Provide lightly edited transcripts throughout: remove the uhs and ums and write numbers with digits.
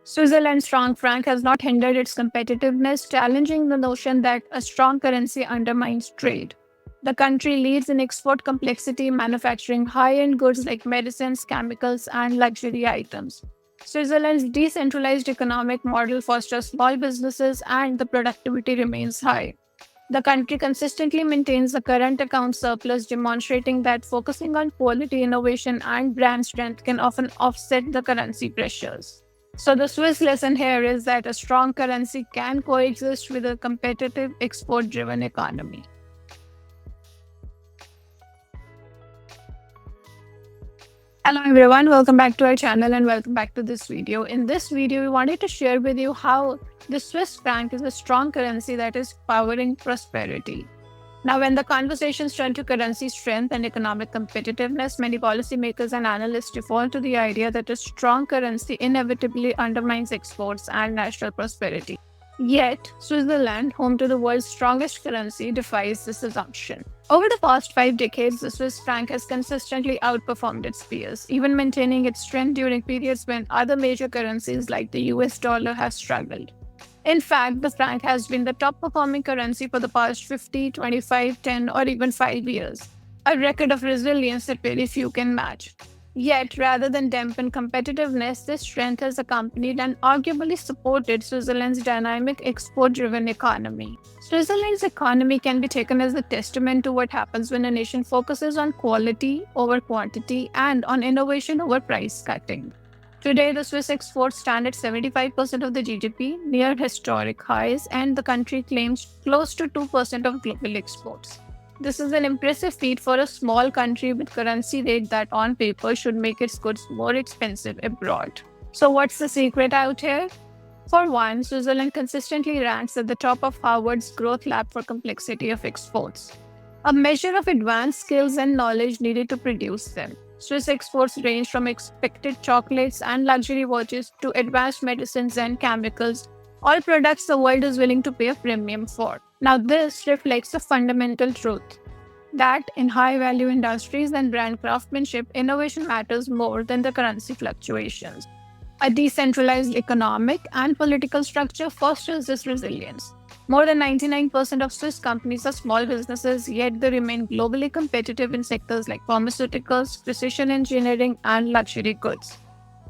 Switzerland's strong franc has not hindered its competitiveness, challenging the notion that a strong currency undermines trade. The country leads in export complexity, manufacturing high end goods like medicines, chemicals, and luxury items. Switzerland's decentralized economic model fosters small businesses and the productivity remains high. The country consistently maintains a current account surplus, demonstrating that focusing on quality, innovation, and brand strength can often offset the currency pressures. So, the Swiss lesson here is that a strong currency can coexist with a competitive, export driven economy. Hello everyone, welcome back to our channel and welcome back to this video. In this video, we wanted to share with you how the Swiss franc is a strong currency that is powering prosperity. Now, when the conversations turn to currency strength and economic competitiveness, many policymakers and analysts default to the idea that a strong currency inevitably undermines exports and national prosperity. Yet, Switzerland, home to the world's strongest currency, defies this assumption. Over the past 5 decades, the Swiss franc has consistently outperformed its peers, even maintaining its strength during periods when other major currencies like the US dollar have struggled. In fact, the franc has been the top performing currency for the past 50, 25, 10, or even 5 years, a record of resilience that very few can match. Yet, rather than dampen competitiveness, this strength has accompanied and arguably supported Switzerland's dynamic export driven economy. Switzerland's economy can be taken as a testament to what happens when a nation focuses on quality over quantity and on innovation over price cutting. Today, the Swiss exports stand at 75% of the GDP, near historic highs, and the country claims close to 2% of global exports. This is an impressive feat for a small country with currency rate that on paper should make its goods more expensive abroad. So what's the secret out here? For one, Switzerland consistently ranks at the top of Harvard's growth lab for complexity of exports, a measure of advanced skills and knowledge needed to produce them. Swiss exports range from expected chocolates and luxury watches to advanced medicines and chemicals, all products the world is willing to pay a premium for. Now, this reflects a fundamental truth that in high value industries and brand craftsmanship, innovation matters more than the currency fluctuations. A decentralized economic and political structure fosters this resilience. More than 99% of Swiss companies are small businesses, yet they remain globally competitive in sectors like pharmaceuticals, precision engineering, and luxury goods.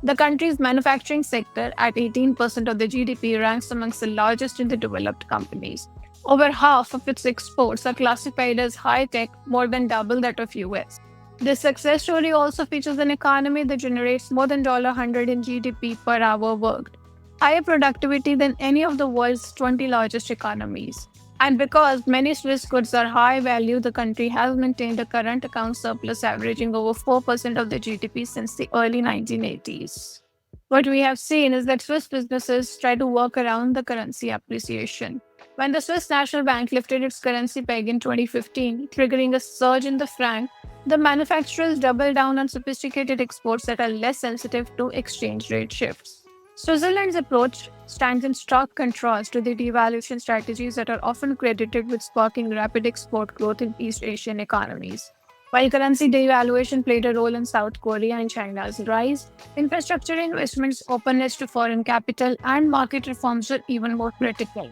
The country's manufacturing sector, at 18% of the GDP, ranks amongst the largest in the developed companies. Over half of its exports are classified as high-tech, more than double that of US. This success story also features an economy that generates more than $100 in GDP per hour worked, higher productivity than any of the world's 20 largest economies. And because many Swiss goods are high value, the country has maintained a current account surplus averaging over 4% of the GDP since the early 1980s. What we have seen is that Swiss businesses try to work around the currency appreciation. When the Swiss National Bank lifted its currency peg in 2015, triggering a surge in the franc, the manufacturers doubled down on sophisticated exports that are less sensitive to exchange rate shifts. Switzerland's approach stands in stark contrast to the devaluation strategies that are often credited with sparking rapid export growth in East Asian economies. While currency devaluation played a role in South Korea and China's rise, infrastructure investments, openness to foreign capital, and market reforms were even more critical.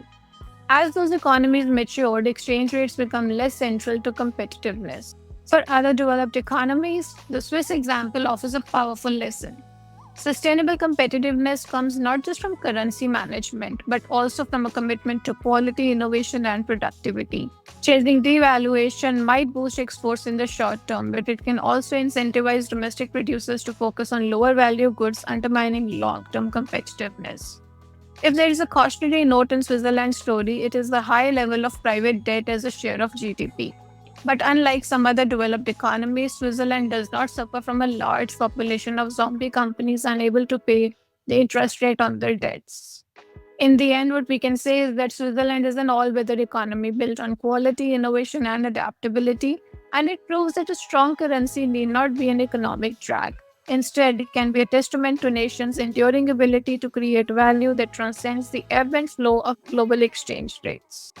As those economies matured, exchange rates become less central to competitiveness. For other developed economies, the Swiss example offers a powerful lesson. Sustainable competitiveness comes not just from currency management, but also from a commitment to quality, innovation, and productivity. Chasing devaluation might boost exports in the short term, but it can also incentivize domestic producers to focus on lower value goods, undermining long-term competitiveness. If there is a cautionary note in Switzerland's story, it is the high level of private debt as a share of GDP. But unlike some other developed economies, Switzerland does not suffer from a large population of zombie companies unable to pay the interest rate on their debts. In the end, what we can say is that Switzerland is an all-weather economy built on quality, innovation, and adaptability, and it proves that a strong currency need not be an economic drag. Instead, it can be a testament to nations' enduring ability to create value that transcends the ebb and flow of global exchange rates.